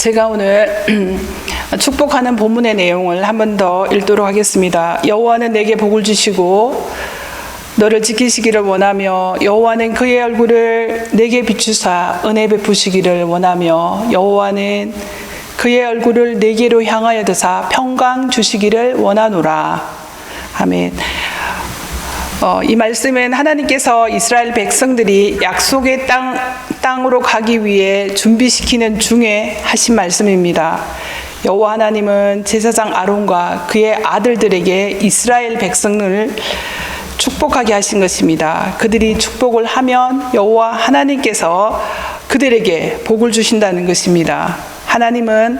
제가 오늘 축복하는 본문의 내용을 한 번 더 읽도록 하겠습니다. 여호와는 내게 복을 주시고 너를 지키시기를 원하며 여호와는 그의 얼굴을 내게 비추사 은혜 베푸시기를 원하며 여호와는 그의 얼굴을 내게로 향하여 드사 평강 주시기를 원하노라. 아멘. 이 말씀은 하나님께서 이스라엘 백성들이 약속의 땅으로 가기 위해 준비시키는 중에 하신 말씀입니다. 여호와 하나님은 제사장 아론과 그의 아들들에게 이스라엘 백성을 축복하게 하신 것입니다. 그들이 축복을 하면 여호와 하나님께서 그들에게 복을 주신다는 것입니다. 하나님은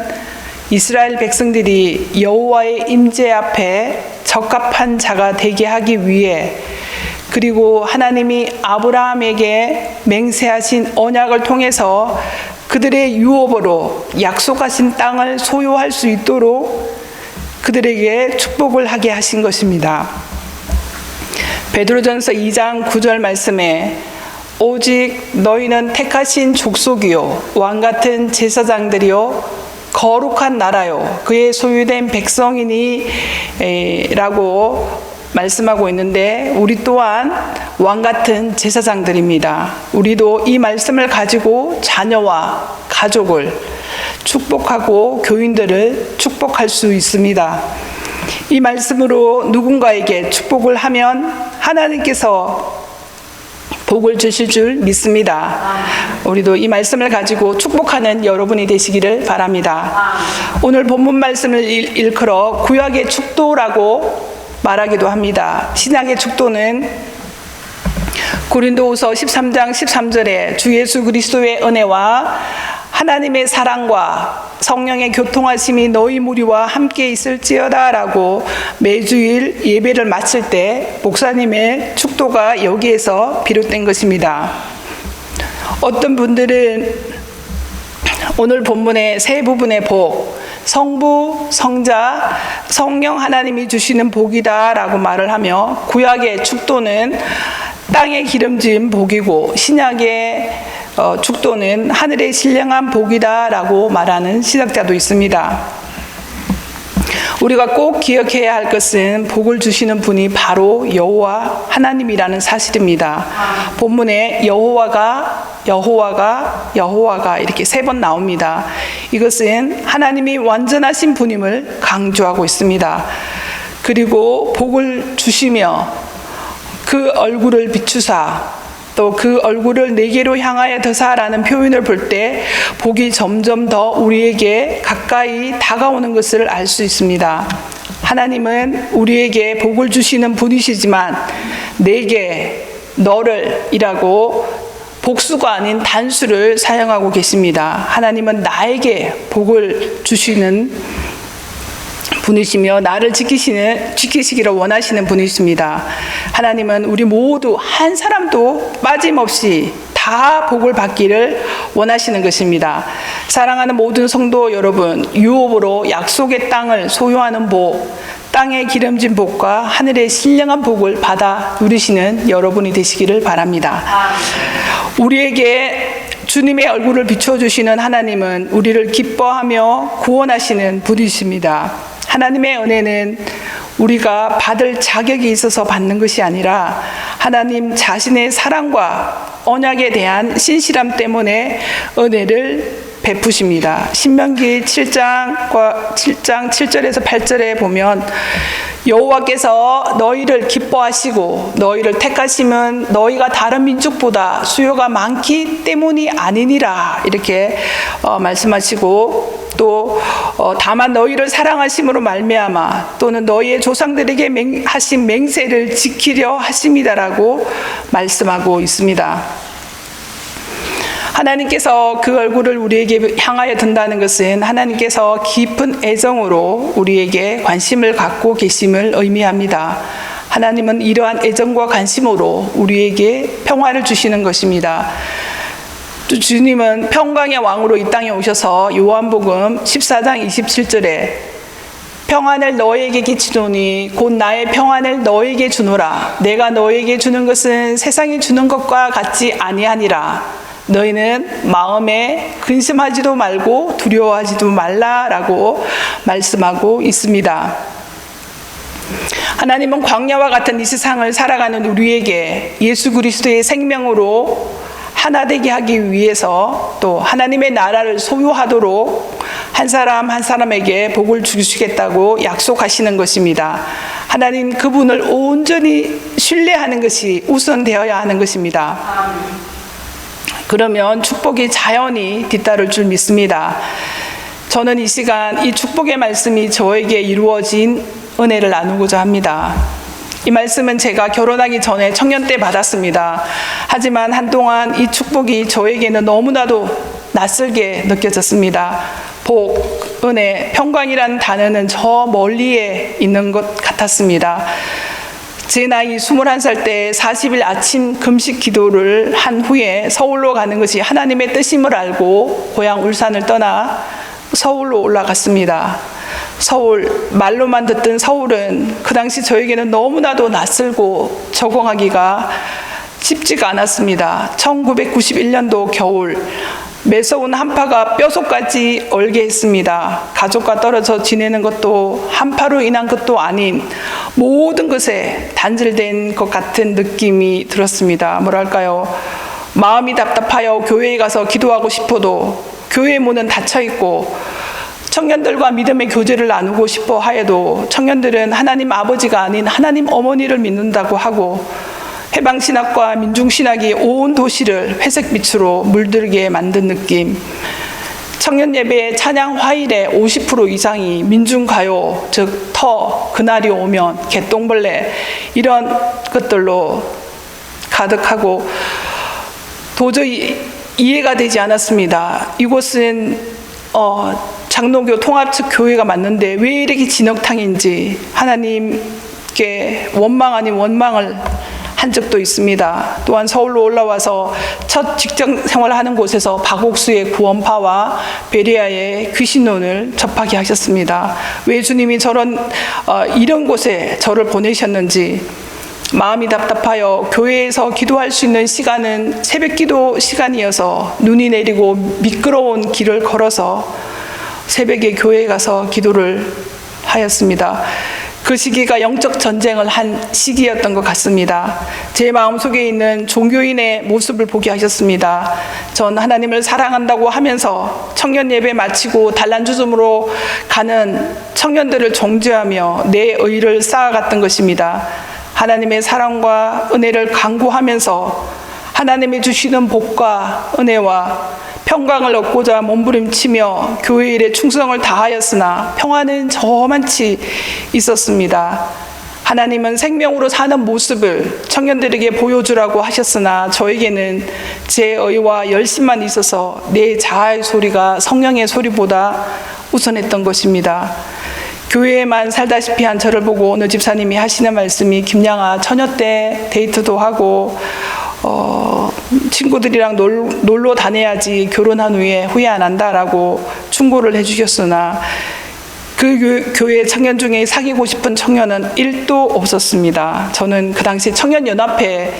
이스라엘 백성들이 여호와의 임재 앞에 적합한 자가 되게 하기 위해, 그리고 하나님이 아브라함에게 맹세하신 언약을 통해서 그들의 유업으로 약속하신 땅을 소유할 수 있도록 그들에게 축복을 하게 하신 것입니다. 베드로전서 2장 9절 말씀에 오직 너희는 택하신 족속이요 왕같은 제사장들이요 거룩한 나라요 그의 소유된 백성이니 라고 말씀하고 있는데, 우리 또한 왕같은 제사장들입니다. 우리도 이 말씀을 가지고 자녀와 가족을 축복하고 교인들을 축복할 수 있습니다. 이 말씀으로 누군가에게 축복을 하면 하나님께서 복을 주실 줄 믿습니다. 우리도 이 말씀을 가지고 축복하는 여러분이 되시기를 바랍니다. 오늘 본문 말씀을 일컬어 구약의 축도라고 말하기도 합니다. 신약의 축도는 고린도후서 13장 13절에 주 예수 그리스도의 은혜와 하나님의 사랑과 성령의 교통하심이 너희 무리와 함께 있을지어다 라고 매주일 예배를 마칠 때 목사님의 축도가 여기에서 비롯된 것입니다. 어떤 분들은 오늘 본문의 세 부분의 복, 성부, 성자, 성령 하나님이 주시는 복이다 라고 말을 하며, 구약의 축도는 땅에 기름진 복이고 신약의 축도는 하늘의 신령한 복이다 라고 말하는 신학자도 있습니다. 우리가 꼭 기억해야 할 것은 복을 주시는 분이 바로 여호와 하나님이라는 사실입니다. 본문에 여호와가 이렇게 3번 나옵니다. 이것은 하나님이 완전하신 분임을 강조하고 있습니다. 그리고 복을 주시며 그 얼굴을 비추사, 또 그 얼굴을 내게로 향하여 드사라는 표현을 볼 때 복이 점점 더 우리에게 가까이 다가오는 것을 알 수 있습니다. 하나님은 우리에게 복을 주시는 분이시지만 내게, 너를 이라고 복수가 아닌 단수를 사용하고 계십니다. 하나님은 나에게 복을 주시는 분이시며 나를 지키시기를 원하시는 분이십니다. 하나님은 우리 모두 한 사람도 빠짐없이 다 복을 받기를 원하시는 것입니다. 사랑하는 모든 성도 여러분, 유업으로 약속의 땅을 소유하는 복, 땅의 기름진 복과 하늘의 신령한 복을 받아 누리시는 여러분이 되시기를 바랍니다. 우리에게 주님의 얼굴을 비춰주시는 하나님은 우리를 기뻐하며 구원하시는 분이십니다. 하나님의 은혜는 우리가 받을 자격이 있어서 받는 것이 아니라 하나님 자신의 사랑과 언약에 대한 신실함 때문에 은혜를 베푸십니다. 신명기 7장 7절에서 8절에 보면 여호와께서 너희를 기뻐하시고 너희를 택하심은 너희가 다른 민족보다 수요가 많기 때문이 아니니라 이렇게 말씀하시고, 또 다만 너희를 사랑하심으로 말미암아 또는 너희의 조상들에게 하신 맹세를 지키려 하심이다라고 말씀하고 있습니다. 하나님께서 그 얼굴을 우리에게 향하여 든다는 것은 하나님께서 깊은 애정으로 우리에게 관심을 갖고 계심을 의미합니다. 하나님은 이러한 애정과 관심으로 우리에게 평화를 주시는 것입니다. 또 주님은 평강의 왕으로 이 땅에 오셔서 요한복음 14장 27절에 평안을 너에게 끼치노니 곧 나의 평안을 너에게 주노라. 내가 너에게 주는 것은 세상이 주는 것과 같지 아니하니라. 너희는 마음에 근심하지도 말고 두려워하지도 말라라고 말씀하고 있습니다. 하나님은 광야와 같은 이 세상을 살아가는 우리에게 예수 그리스도의 생명으로 하나 되게 하기 위해서 또 하나님의 나라를 소유하도록 한 사람 한 사람에게 복을 주시겠다고 약속하시는 것입니다. 하나님 그분을 온전히 신뢰하는 것이 우선되어야 하는 것입니다. 그러면 축복이 자연히 뒤따를 줄 믿습니다. 저는 이 시간 이 축복의 말씀이 저에게 이루어진 은혜를 나누고자 합니다. 이 말씀은 제가 결혼하기 전에 청년 때 받았습니다. 하지만 한동안 이 축복이 저에게는 너무나도 낯설게 느껴졌습니다. 복, 은혜, 평강이라는 단어는 저 멀리에 있는 것 같았습니다. 제 나이 21살 때 40일 아침 금식 기도를 한 후에 서울로 가는 것이 하나님의 뜻임을 알고 고향 울산을 떠나 서울로 올라갔습니다. 서울, 말로만 듣던 서울은 그 당시 저에게는 너무나도 낯설고 적응하기가 쉽지가 않았습니다. 1991년도 겨울, 매서운 한파가 뼛속까지 얼게 했습니다. 가족과 떨어져 지내는 것도 한파로 인한 것도 아닌 모든 것에 단절된 것 같은 느낌이 들었습니다. 뭐랄까요? 마음이 답답하여 교회에 가서 기도하고 싶어도 교회 문은 닫혀 있고 청년들과 믿음의 교제를 나누고 싶어 하여도 청년들은 하나님 아버지가 아닌 하나님 어머니를 믿는다고 하고 해방신학과 민중신학이 온 도시를 회색빛으로 물들게 만든 느낌. 청년예배 찬양 화일의 50% 이상이 민중가요, 즉 그날이 오면 개똥벌레 이런 것들로 가득하고 도저히 이해가 되지 않았습니다. 이곳은 장로교 통합측 교회가 맞는데 왜 이렇게 진흙탕인지 하나님께 원망 아닌 원망을 한 적도 있습니다. 또한 서울로 올라와서 첫 직장 생활하는 곳에서 박옥수의 구원파와 베리아의 귀신론을 접하게 하셨습니다. 왜 주님이 이런 곳에 저를 보내셨는지 마음이 답답하여 교회에서 기도할 수 있는 시간은 새벽기도 시간이어서 눈이 내리고 미끄러운 길을 걸어서 새벽에 교회에 가서 기도를 하였습니다. 그 시기가 영적 전쟁을 한 시기였던 것 같습니다. 제 마음속에 있는 종교인의 모습을 보게 하셨습니다. 전 하나님을 사랑한다고 하면서 청년 예배 마치고 단란주점으로 가는 청년들을 정죄하며 내 의를 쌓아갔던 것입니다. 하나님의 사랑과 은혜를 강구하면서 하나님이 주시는 복과 은혜와 평강을 얻고자 몸부림치며 교회 일에 충성을 다하였으나 평안은 저만치 있었습니다. 하나님은 생명으로 사는 모습을 청년들에게 보여주라고 하셨으나 저에게는 제 의와 열심만 있어서 내 자아의 소리가 성령의 소리보다 우선했던 것입니다. 교회에만 살다시피 한 저를 보고 어느 집사님이 하시는 말씀이 김양아 처녀 때 데이트도 하고 친구들이랑 놀러 다녀야지 결혼한 후에 후회 안 한다라고 충고를 해주셨으나 그 교회 청년 중에 사귀고 싶은 청년은 1도 없었습니다. 저는 그 당시 청년연합회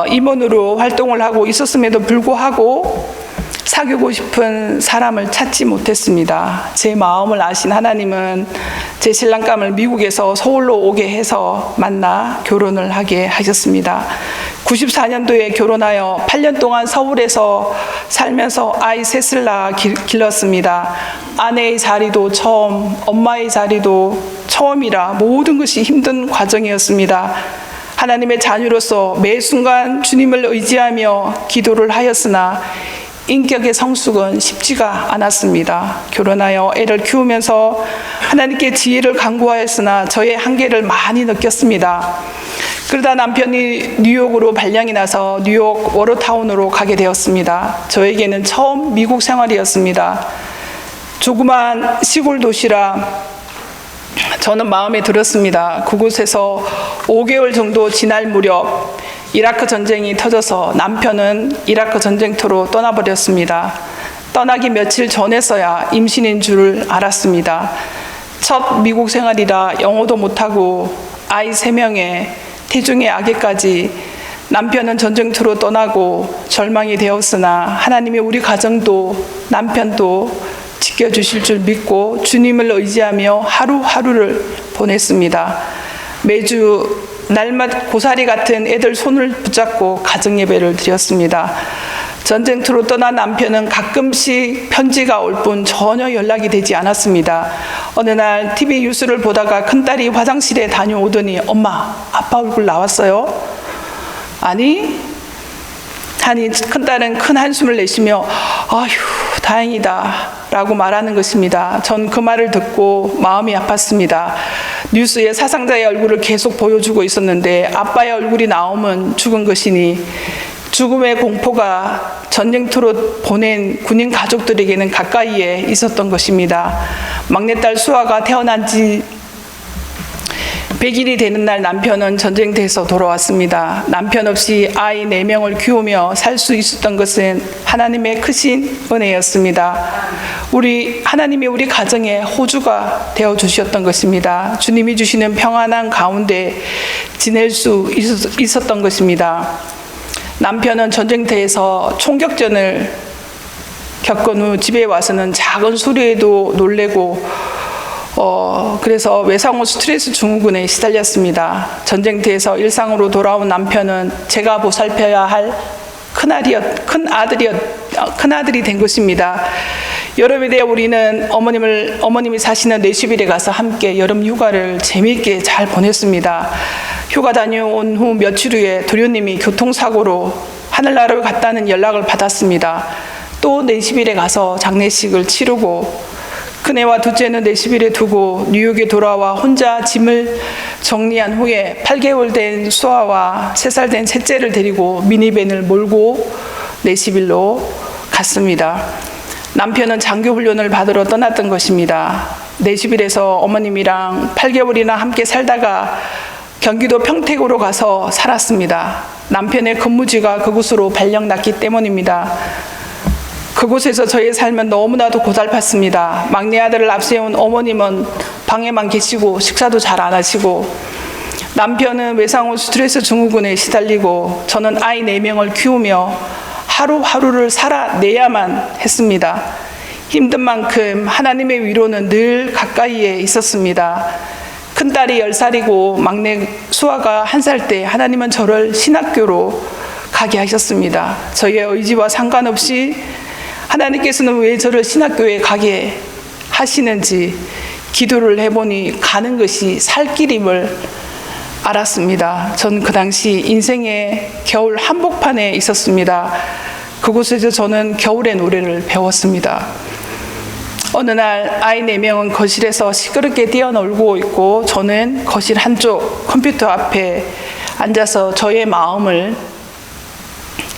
임원으로 활동을 하고 있었음에도 불구하고 사귀고 싶은 사람을 찾지 못했습니다. 제 마음을 아신 하나님은 제 신랑감을 미국에서 서울로 오게 해서 만나 결혼을 하게 하셨습니다. 94년도에 결혼하여 8년 동안 서울에서 살면서 아이 셋을 낳아 길렀습니다. 아내의 자리도 처음, 엄마의 자리도 처음이라 모든 것이 힘든 과정이었습니다. 하나님의 자녀로서 매 순간 주님을 의지하며 기도를 하였으나 인격의 성숙은 쉽지가 않았습니다. 결혼하여 애를 키우면서 하나님께 지혜를 간구하였으나 저의 한계를 많이 느꼈습니다. 그러다 남편이 뉴욕으로 발령이 나서 뉴욕 워터타운으로 가게 되었습니다. 저에게는 처음 미국 생활이었습니다. 조그만 시골 도시라 저는 마음에 들었습니다. 그곳에서 5개월 정도 지날 무렵 이라크 전쟁이 터져서 남편은 이라크 전쟁터로 떠나버렸습니다. 떠나기 며칠 전에서야 임신인 줄 알았습니다. 첫 미국 생활이라 영어도 못하고 아이 3명에 태중의 아기까지 남편은 전쟁터로 떠나고 절망이 되었으나 하나님이 우리 가정도 남편도 지켜주실 줄 믿고 주님을 의지하며 하루하루를 보냈습니다. 매주 날마다 고사리 같은 애들 손을 붙잡고 가정 예배를 드렸습니다. 전쟁터로 떠난 남편은 가끔씩 편지가 올 뿐 전혀 연락이 되지 않았습니다. 어느 날 TV 뉴스를 보다가 큰딸이 화장실에 다녀오더니 엄마, 아빠 얼굴 나왔어요? 아니? 하니 큰딸은 큰 한숨을 내쉬며 아휴 다행이다 라고 말하는 것입니다. 전 그 말을 듣고 마음이 아팠습니다. 뉴스에 사상자의 얼굴을 계속 보여주고 있었는데 아빠의 얼굴이 나오면 죽은 것이니 죽음의 공포가 전쟁터로 보낸 군인 가족들에게는 가까이에 있었던 것입니다. 막내딸 수아가 태어난 지 100일이 되는 날 남편은 전쟁터에서 돌아왔습니다. 남편 없이 아이 4명을 키우며 살 수 있었던 것은 하나님의 크신 은혜였습니다. 하나님이 우리 가정의 호주가 되어주셨던 것입니다. 주님이 주시는 평안한 가운데 지낼 수 있었던 것입니다. 남편은 전쟁터에서 총격전을 겪은 후 집에 와서는 작은 소리에도 놀래고 그래서 외상후 스트레스 증후군에 시달렸습니다. 전쟁터에서 일상으로 돌아온 남편은 제가 보살펴야 할 큰아들이 된 것입니다. 여름에 되어 우리는 어머님이 사시는 내시빌에 가서 함께 여름 휴가를 재미있게 잘 보냈습니다. 휴가 다녀온 후 며칠 후에 도련님이 교통사고로 하늘나라를 갔다는 연락을 받았습니다. 또 내시빌에 가서 장례식을 치르고 큰애와 둘째는 내시빌에 두고 뉴욕에 돌아와 혼자 짐을 정리한 후에 8개월 된 수아와 3살 된 셋째를 데리고 미니밴을 몰고 내시빌로 갔습니다. 남편은 장교훈련을 받으러 떠났던 것입니다. 내시빌에서 어머님이랑 8개월이나 함께 살다가 경기도 평택으로 가서 살았습니다. 남편의 근무지가 그곳으로 발령났기 때문입니다. 그곳에서 저의 삶은 너무나도 고달팠습니다. 막내 아들을 앞세운 어머님은 방에만 계시고 식사도 잘 안 하시고 남편은 외상후 스트레스 증후군에 시달리고 저는 아이 4명을 키우며 하루하루를 살아내야만 했습니다. 힘든 만큼 하나님의 위로는 늘 가까이에 있었습니다. 큰딸이 10살이고 막내 수아가 1살 때 하나님은 저를 신학교로 가게 하셨습니다. 저의 의지와 상관없이 하나님께서는 왜 저를 신학교에 가게 하시는지 기도를 해보니 가는 것이 살 길임을 알았습니다. 전 그 당시 인생의 겨울 한복판에 있었습니다. 그곳에서 저는 겨울의 노래를 배웠습니다. 어느 날 아이 4명은 거실에서 시끄럽게 뛰어놀고 있고 저는 거실 한쪽 컴퓨터 앞에 앉아서 저의 마음을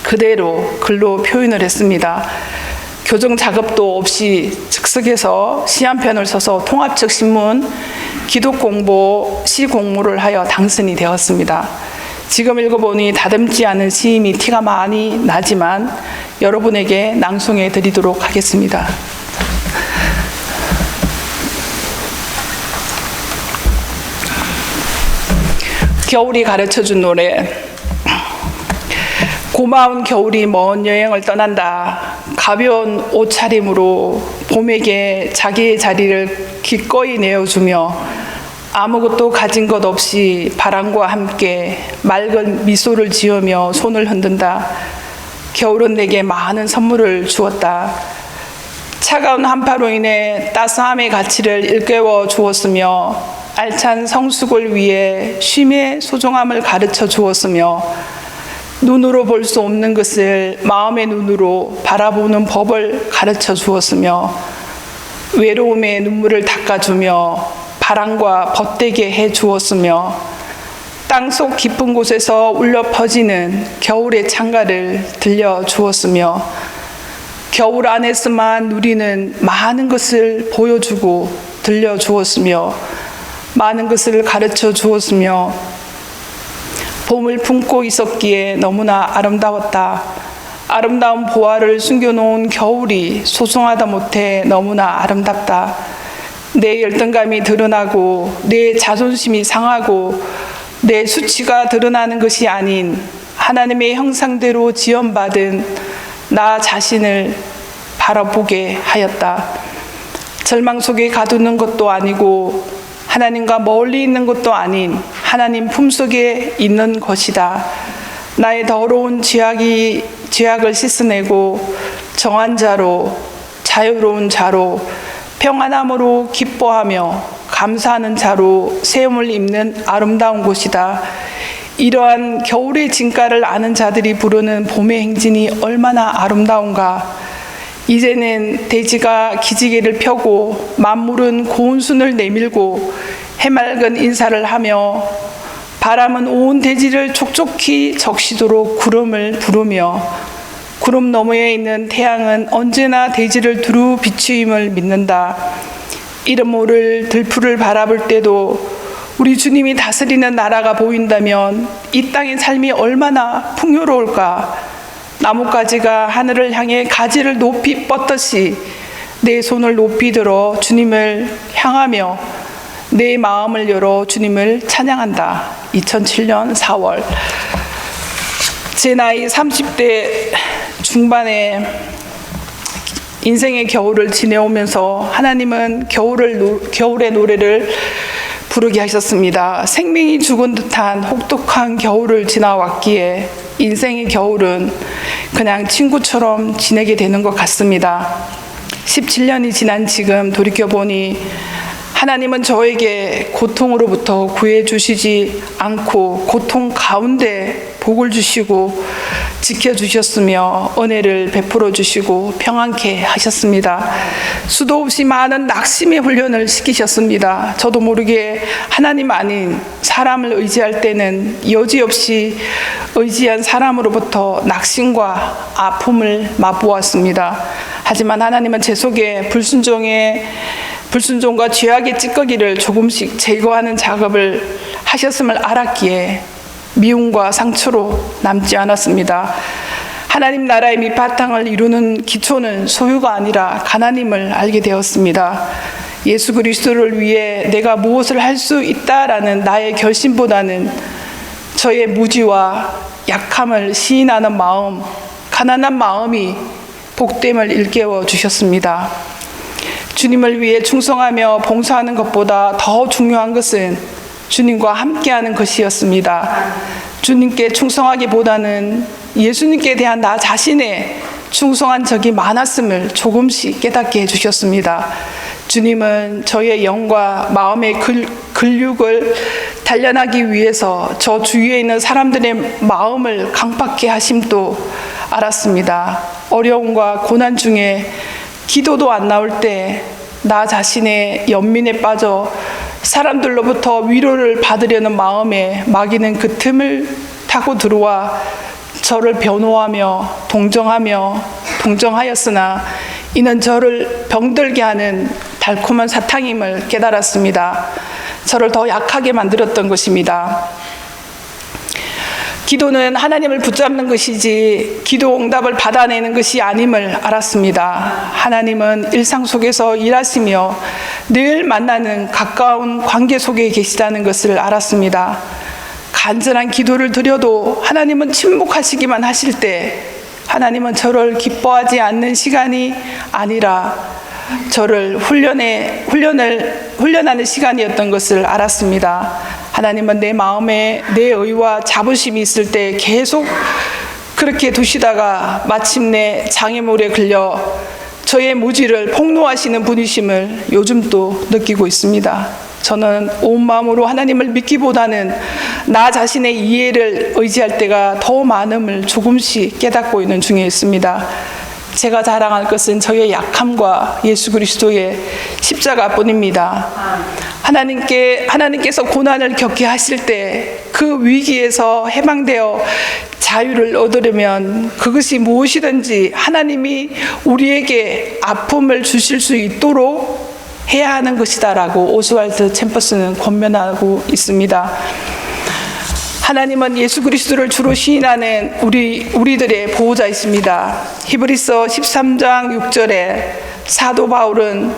그대로 글로 표현을 했습니다. 교정 작업도 없이 즉석에서 시 한 편을 써서 통합적 신문, 기독 공보, 시 공모를 하여 당선이 되었습니다. 지금 읽어보니 다듬지 않은 시임이 티가 많이 나지만 여러분에게 낭송해 드리도록 하겠습니다. 겨울이 가르쳐준 노래. 고마운 겨울이 먼 여행을 떠난다. 가벼운 옷차림으로 봄에게 자기의 자리를 기꺼이 내어주며 아무것도 가진 것 없이 바람과 함께 맑은 미소를 지으며 손을 흔든다. 겨울은 내게 많은 선물을 주었다. 차가운 한파로 인해 따스함의 가치를 일깨워 주었으며 알찬 성숙을 위해 쉼의 소중함을 가르쳐 주었으며 눈으로 볼 수 없는 것을 마음의 눈으로 바라보는 법을 가르쳐 주었으며 외로움의 눈물을 닦아주며 바람과 벗되게 해 주었으며 땅속 깊은 곳에서 울려 퍼지는 겨울의 창가를 들려 주었으며 겨울 안에서만 누리는 많은 것을 보여주고 들려 주었으며 많은 것을 가르쳐 주었으며 봄을 품고 있었기에 너무나 아름다웠다. 아름다운 보화를 숨겨놓은 겨울이 소중하다 못해 너무나 아름답다. 내 열등감이 드러나고 내 자존심이 상하고 내 수치가 드러나는 것이 아닌 하나님의 형상대로 지음받은 나 자신을 바라보게 하였다. 절망 속에 가두는 것도 아니고 하나님과 멀리 있는 것도 아닌 하나님 품속에 있는 것이다. 나의 더러운 죄악을 씻어내고 정한 자로, 자유로운 자로, 평안함으로 기뻐하며 감사하는 자로 세움을 입는 아름다운 곳이다. 이러한 겨울의 진가를 아는 자들이 부르는 봄의 행진이 얼마나 아름다운가. 이제는 대지가 기지개를 펴고 만물은 고운 순을 내밀고 해맑은 인사를 하며 바람은 온 대지를 촉촉히 적시도록 구름을 부르며 구름 너머에 있는 태양은 언제나 대지를 두루 비추임을 믿는다. 이름 모를 들풀을 바라볼 때도 우리 주님이 다스리는 나라가 보인다면 이 땅의 삶이 얼마나 풍요로울까. 나뭇가지가 하늘을 향해 가지를 높이 뻗듯이 내 손을 높이 들어 주님을 향하며 내 마음을 열어 주님을 찬양한다. 2007년 4월. 제 나이 30대 중반에 인생의 겨울을 지내오면서 하나님은 겨울의 노래를 부르게 하셨습니다. 생명이 죽은 듯한 혹독한 겨울을 지나왔기에 인생의 겨울은 그냥 친구처럼 지내게 되는 것 같습니다. 17년이 지난 지금 돌이켜보니 하나님은 저에게 고통으로부터 구해주시지 않고 고통 가운데 복을 주시고 지켜주셨으며 은혜를 베풀어 주시고 평안케 하셨습니다. 수도 없이 많은 낙심의 훈련을 시키셨습니다. 저도 모르게 하나님 아닌 사람을 의지할 때는 여지없이 의지한 사람으로부터 낙심과 아픔을 맛보았습니다. 하지만 하나님은 제 속에 불순종과 죄악의 찌꺼기를 조금씩 제거하는 작업을 하셨음을 알았기에 미움과 상처로 남지 않았습니다. 하나님 나라의 밑바탕을 이루는 기초는 소유가 아니라 가나님을 알게 되었습니다. 예수 그리스도를 위해 내가 무엇을 할 수 있다라는 나의 결심보다는 저의 무지와 약함을 시인하는 마음, 가난한 마음이 복됨을 일깨워 주셨습니다. 주님을 위해 충성하며 봉사하는 것보다 더 중요한 것은 주님과 함께하는 것이었습니다. 주님께 충성하기보다는 예수님께 대한 나 자신의 충성한 적이 많았음을 조금씩 깨닫게 해주셨습니다. 주님은 저의 영과 마음의 근육을 단련하기 위해서 저 주위에 있는 사람들의 마음을 강팍케 하심도 알았습니다. 어려움과 고난 중에 기도도 안 나올 때 나 자신의 연민에 빠져 사람들로부터 위로를 받으려는 마음에 막이는 그 틈을 타고 들어와 저를 변호하며 동정하였으나 이는 저를 병들게 하는 달콤한 사탕임을 깨달았습니다. 저를 더 약하게 만들었던 것입니다. 기도는 하나님을 붙잡는 것이지 기도 응답을 받아내는 것이 아님을 알았습니다. 하나님은 일상 속에서 일하시며 늘 만나는 가까운 관계 속에 계시다는 것을 알았습니다. 간절한 기도를 드려도 하나님은 침묵하시기만 하실 때 하나님은 저를 기뻐하지 않는 시간이 아니라 저를 훈련하는 시간이었던 것을 알았습니다. 하나님은 내 마음에 내 의와 자부심이 있을 때 계속 그렇게 두시다가 마침내 장애물에 걸려 저의 무지를 폭로하시는 분이심을 요즘도 느끼고 있습니다. 저는 온 마음으로 하나님을 믿기보다는 나 자신의 이해를 의지할 때가 더 많음을 조금씩 깨닫고 있는 중에 있습니다. 제가 자랑할 것은 저의 약함과 예수 그리스도의 십자가뿐입니다. 하나님께서 고난을 겪게 하실 때 그 위기에서 해방되어 자유를 얻으려면 그것이 무엇이든지 하나님이 우리에게 아픔을 주실 수 있도록 해야 하는 것이다라고 오스왈드 챔버스는 권면하고 있습니다. 하나님은 예수 그리스도를 주로 시인하는 우리들의 보호자이십니다. 히브리서 13장 6절에 사도 바울은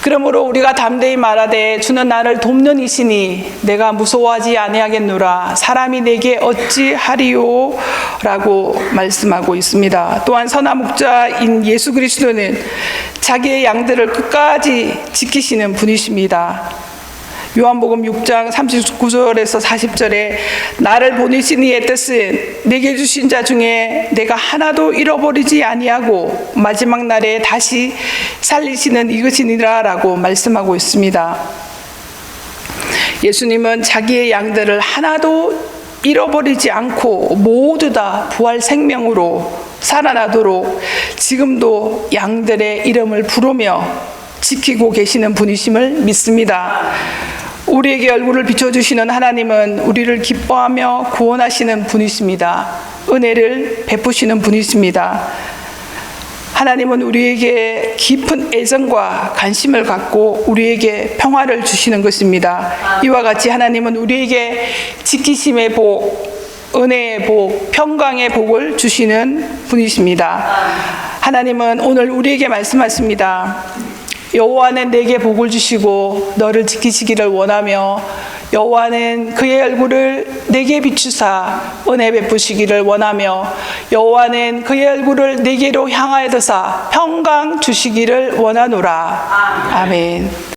그러므로 우리가 담대히 말하되 주는 나를 돕는 이시니 내가 무서워하지 아니하겠노라. 사람이 내게 어찌하리요? 라고 말씀하고 있습니다. 또한 선한 목자인 예수 그리스도는 자기의 양들을 끝까지 지키시는 분이십니다. 요한복음 6장 39절에서 40절에 나를 보내신 이의 뜻은 내게 주신 자 중에 내가 하나도 잃어버리지 아니하고 마지막 날에 다시 살리시는 이것이니라 라고 말씀하고 있습니다. 예수님은 자기의 양들을 하나도 잃어버리지 않고 모두 다 부활 생명으로 살아나도록 지금도 양들의 이름을 부르며 지키고 계시는 분이심을 믿습니다. 우리에게 얼굴을 비춰주시는 하나님은 우리를 기뻐하며 구원하시는 분이십니다. 은혜를 베푸시는 분이십니다. 하나님은 우리에게 깊은 애정과 관심을 갖고 우리에게 평화를 주시는 것입니다. 이와 같이 하나님은 우리에게 지키심의 복, 은혜의 복, 평강의 복을 주시는 분이십니다. 하나님은 오늘 우리에게 말씀하십니다. 여호와는 내게 복을 주시고 너를 지키시기를 원하며 여호와는 그의 얼굴을 내게 비추사 은혜 베푸시기를 원하며 여호와는 그의 얼굴을 내게로 향하여 드사 평강 주시기를 원하노라. 아멘.